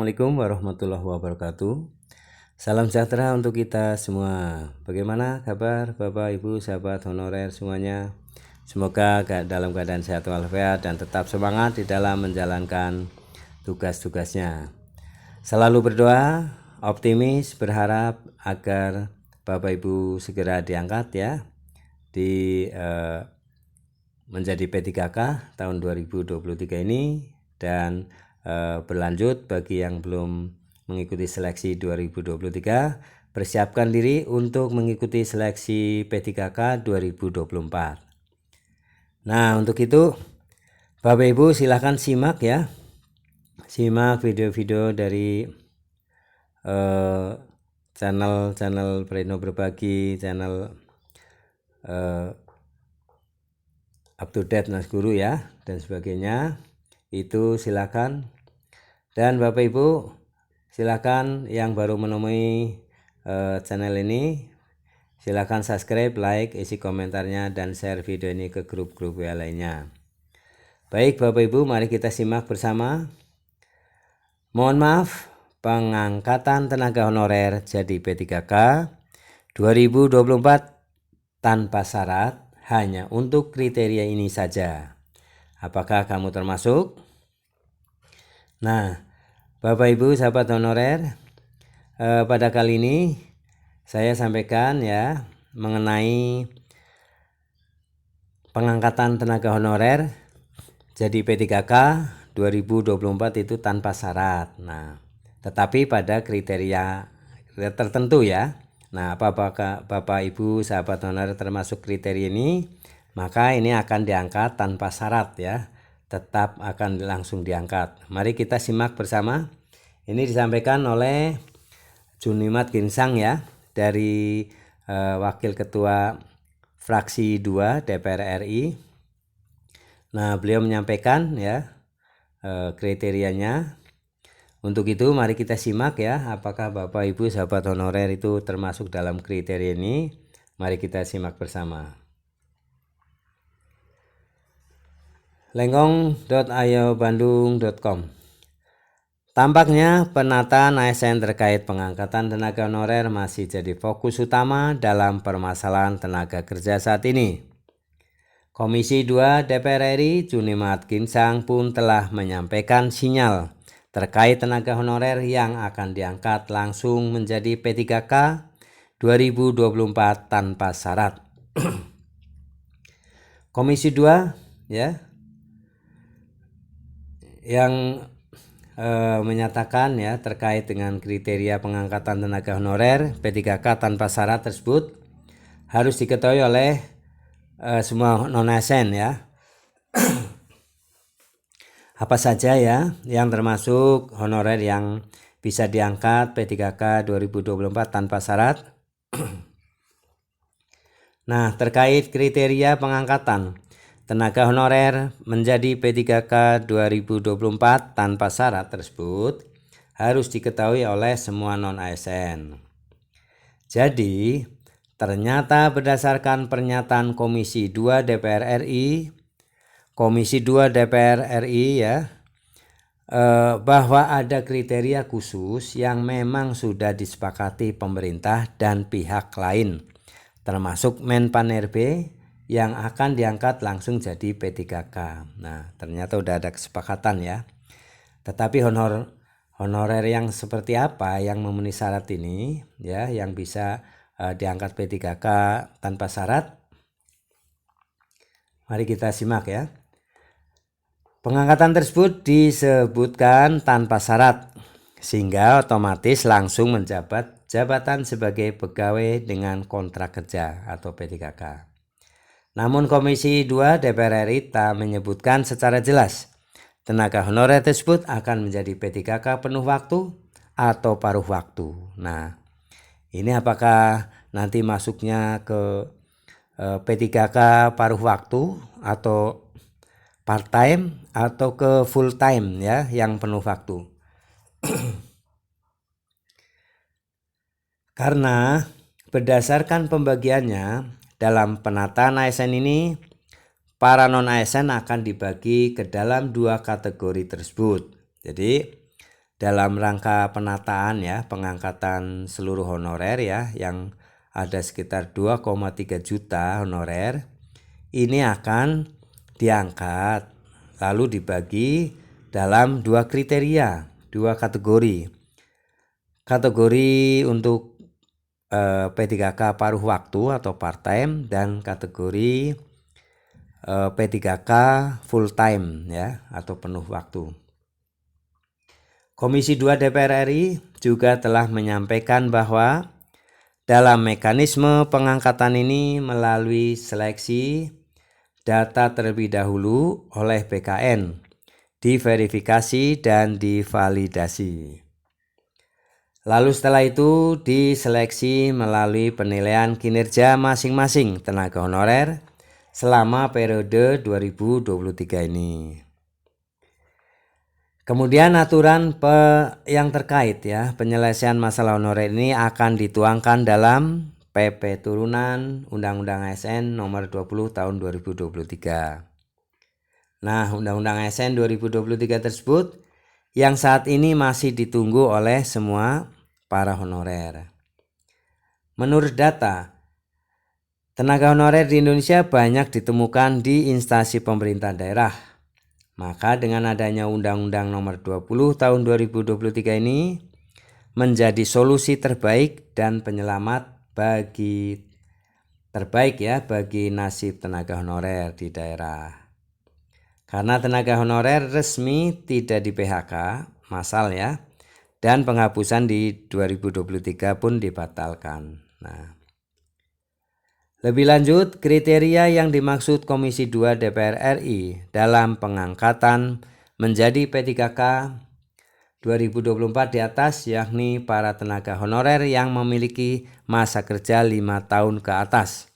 Assalamualaikum warahmatullahi wabarakatuh. Salam sejahtera untuk kita semua. Bagaimana kabar Bapak Ibu sahabat honorer semuanya? Semoga dalam keadaan sehat walafiat dan tetap semangat di dalam menjalankan tugas-tugasnya. Selalu berdoa, optimis, berharap agar Bapak Ibu segera diangkat ya di menjadi P3K tahun 2023 ini, dan berlanjut bagi yang belum mengikuti seleksi 2023, persiapkan diri untuk mengikuti seleksi P3K 2024. Nah, untuk itu Bapak Ibu silahkan simak ya, simak video-video dari channel Preno Berbagi, channel Up to Date Nas Guru ya, dan sebagainya. Itu silakan. Dan Bapak Ibu silakan yang baru menemui channel ini, silakan subscribe, like, isi komentarnya, dan share video ini ke grup-grup WA lainnya. Baik Bapak Ibu, mari kita simak bersama. Mohon maaf, pengangkatan tenaga honorer jadi P3K 2024 tanpa syarat hanya untuk kriteria ini saja. Apakah kamu termasuk? Nah, Bapak Ibu sahabat honorer, pada kali ini saya sampaikan ya mengenai pengangkatan tenaga honorer jadi P3K 2024 itu tanpa syarat. Nah, tetapi pada kriteria tertentu ya. Nah, apakah Bapak Ibu sahabat honorer termasuk kriteria ini, maka ini akan diangkat tanpa syarat ya. Tetap akan langsung diangkat. Mari kita simak bersama. Ini disampaikan oleh Junimat Ginsang ya, dari Wakil Ketua Fraksi 2 DPR RI. Nah, beliau menyampaikan ya kriterianya. Untuk itu mari kita simak ya, apakah Bapak Ibu sahabat honorer itu termasuk dalam kriteria ini. Mari kita simak bersama. lenggong.ayobandung.com. Tampaknya penataan ASN terkait pengangkatan tenaga honorer masih jadi fokus utama dalam permasalahan tenaga kerja saat ini. Komisi 2 DPR RI Junimat Ginsang pun telah menyampaikan sinyal terkait tenaga honorer yang akan diangkat langsung menjadi P3K 2024 tanpa syarat. Komisi 2 ya yang menyatakan ya terkait dengan kriteria pengangkatan tenaga honorer P3K tanpa syarat tersebut harus diketahui oleh semua non-ASN ya. Apa saja ya yang termasuk honorer yang bisa diangkat P3K 2024 tanpa syarat. Nah, terkait kriteria pengangkatan tenaga honorer menjadi P3K 2024 tanpa syarat tersebut harus diketahui oleh semua non-ASN. Jadi, ternyata berdasarkan pernyataan Komisi 2 DPR RI, Komisi 2 DPR RI ya, bahwa ada kriteria khusus yang memang sudah disepakati pemerintah dan pihak lain, termasuk Menpan-RB, yang akan diangkat langsung jadi P3K. Nah, ternyata udah ada kesepakatan ya. Tetapi honorer yang seperti apa yang memenuhi syarat ini ya, yang bisa diangkat P3K tanpa syarat? Mari kita simak ya. Pengangkatan tersebut disebutkan tanpa syarat, sehingga otomatis langsung menjabat jabatan sebagai pegawai dengan kontrak kerja atau P3K. Namun Komisi 2 DPR RI tak menyebutkan secara jelas tenaga honorer tersebut akan menjadi P3K penuh waktu atau paruh waktu. Nah, ini apakah nanti masuknya ke P3K paruh waktu atau part time atau ke full time ya yang penuh waktu. Karena berdasarkan pembagiannya dalam penataan ASN ini, para non-ASN akan dibagi ke dalam dua kategori tersebut. Jadi dalam rangka penataan ya, pengangkatan seluruh honorer ya, yang ada sekitar 2,3 juta honorer, ini akan diangkat lalu dibagi dalam dua kriteria, dua kategori. Kategori untuk P3K paruh waktu atau part time dan kategori P3K full time ya atau penuh waktu. Komisi 2 DPR RI juga telah menyampaikan bahwa dalam mekanisme pengangkatan ini melalui seleksi data terlebih dahulu oleh BKN, diverifikasi dan divalidasi. Lalu setelah itu diseleksi melalui penilaian kinerja masing-masing tenaga honorer selama periode 2023 ini. Kemudian aturan yang terkait ya penyelesaian masalah honorer ini akan dituangkan dalam PP Turunan Undang-Undang ASN nomor 20 tahun 2023. Nah, Undang-Undang ASN 2023 tersebut yang saat ini masih ditunggu oleh semua para honorer. Menurut data, tenaga honorer di Indonesia banyak ditemukan di instansi pemerintah daerah. Maka dengan adanya Undang-Undang nomor 20 tahun 2023 ini menjadi solusi terbaik dan penyelamat bagi nasib tenaga honorer di daerah. Karena tenaga honorer resmi tidak di PHK, massal ya, dan penghapusan di 2023 pun dibatalkan. Nah, lebih lanjut, kriteria yang dimaksud Komisi 2 DPR RI dalam pengangkatan menjadi P3K 2024 di atas yakni para tenaga honorer yang memiliki masa kerja 5 tahun ke atas.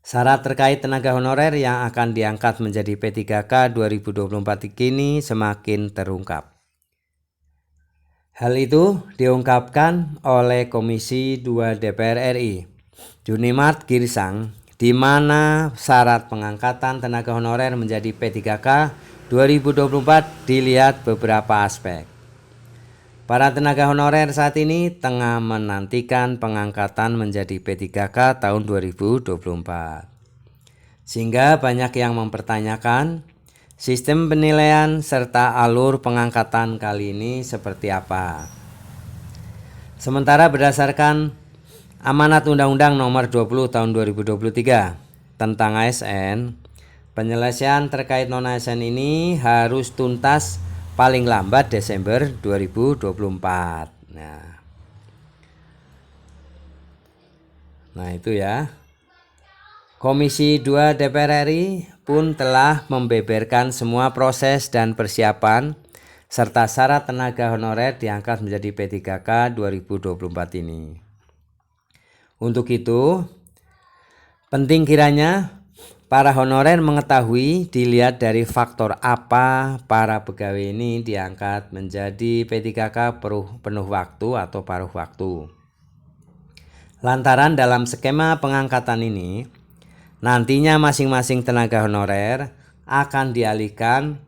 Syarat terkait tenaga honorer yang akan diangkat menjadi P3K 2024 kini semakin terungkap. Hal itu diungkapkan oleh Komisi 2 DPR RI, Junimart Girsang, di mana syarat pengangkatan tenaga honorer menjadi P3K 2024 dilihat beberapa aspek. Para tenaga honorer saat ini tengah menantikan pengangkatan menjadi P3K tahun 2024. Sehingga banyak yang mempertanyakan sistem penilaian serta alur pengangkatan kali ini seperti apa. Sementara berdasarkan Amanat Undang-Undang nomor 20 tahun 2023 tentang ASN, penyelesaian terkait non-ASN ini harus tuntas paling lambat Desember 2024. Nah itu ya. Komisi 2 DPR RI pun telah membeberkan semua proses dan persiapan serta syarat tenaga honorer diangkat menjadi P3K 2024 ini. Untuk itu, penting kiranya para honorer mengetahui dilihat dari faktor apa para pegawai ini diangkat menjadi P3K penuh waktu atau paruh waktu. Lantaran dalam skema pengangkatan ini, nantinya masing-masing tenaga honorer akan dialihkan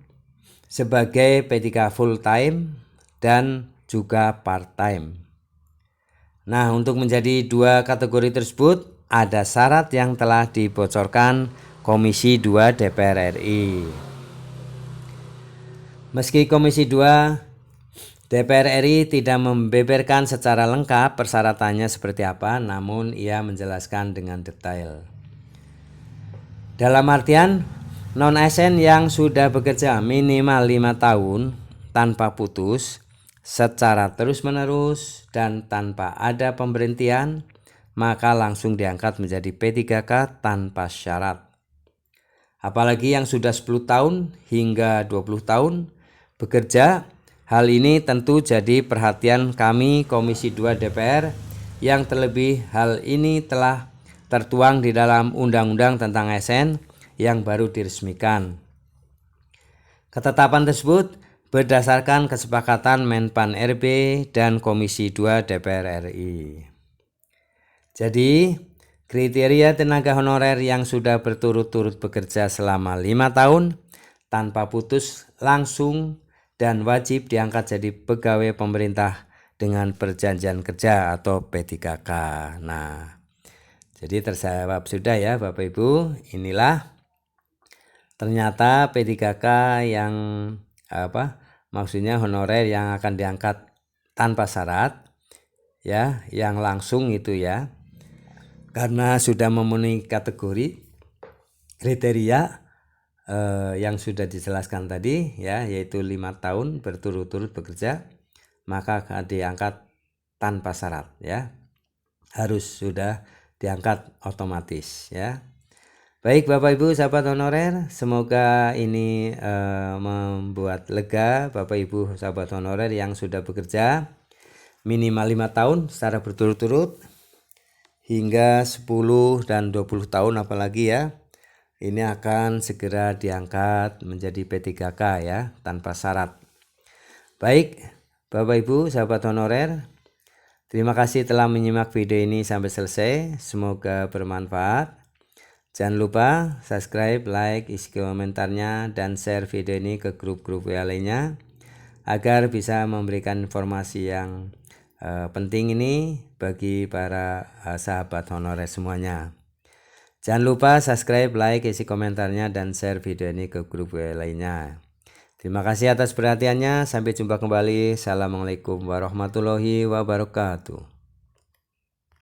sebagai P3K full time dan juga part time. Nah, untuk menjadi dua kategori tersebut ada syarat yang telah dibocorkan Komisi 2 DPR RI. Meski Komisi 2 DPR RI tidak membeberkan secara lengkap persyaratannya seperti apa, namun ia menjelaskan dengan detail. Dalam artian, non-ASN yang sudah bekerja minimal 5 tahun tanpa putus, secara terus-menerus dan tanpa ada pemberhentian, maka langsung diangkat menjadi P3K tanpa syarat. Apalagi yang sudah 10 tahun hingga 20 tahun bekerja, hal ini tentu jadi perhatian kami Komisi 2 DPR yang terlebih hal ini telah tertuang di dalam Undang-Undang tentang ASN yang baru diresmikan. Ketetapan tersebut berdasarkan kesepakatan Menpan RB dan Komisi 2 DPR RI. Jadi, kriteria tenaga honorer yang sudah berturut-turut bekerja selama 5 tahun tanpa putus langsung dan wajib diangkat jadi pegawai pemerintah dengan perjanjian kerja atau P3K. Nah, jadi terjawab sudah ya Bapak Ibu. Inilah ternyata P3K yang maksudnya honorer yang akan diangkat tanpa syarat ya, yang langsung itu ya. Karena sudah memenuhi kategori kriteria yang sudah dijelaskan tadi ya, yaitu 5 tahun berturut-turut bekerja, maka akan diangkat tanpa syarat ya, harus sudah diangkat otomatis ya. Baik Bapak Ibu sahabat honorer, semoga ini membuat lega Bapak Ibu sahabat honorer yang sudah bekerja minimal 5 tahun secara berturut-turut hingga 10 dan 20 tahun apalagi ya. Ini akan segera diangkat menjadi P3K ya, tanpa syarat. Baik Bapak Ibu sahabat honorer, terima kasih telah menyimak video ini sampai selesai. Semoga bermanfaat. Jangan lupa subscribe, like, isi komentarnya, dan share video ini ke grup-grup WA lainnya agar bisa memberikan informasi yang penting ini bagi para sahabat honorer semuanya. Jangan lupa subscribe, like, isi komentarnya, dan share video ini ke grup lainnya. Terima kasih atas perhatiannya. Sampai jumpa kembali. Assalamualaikum warahmatullahi wabarakatuh.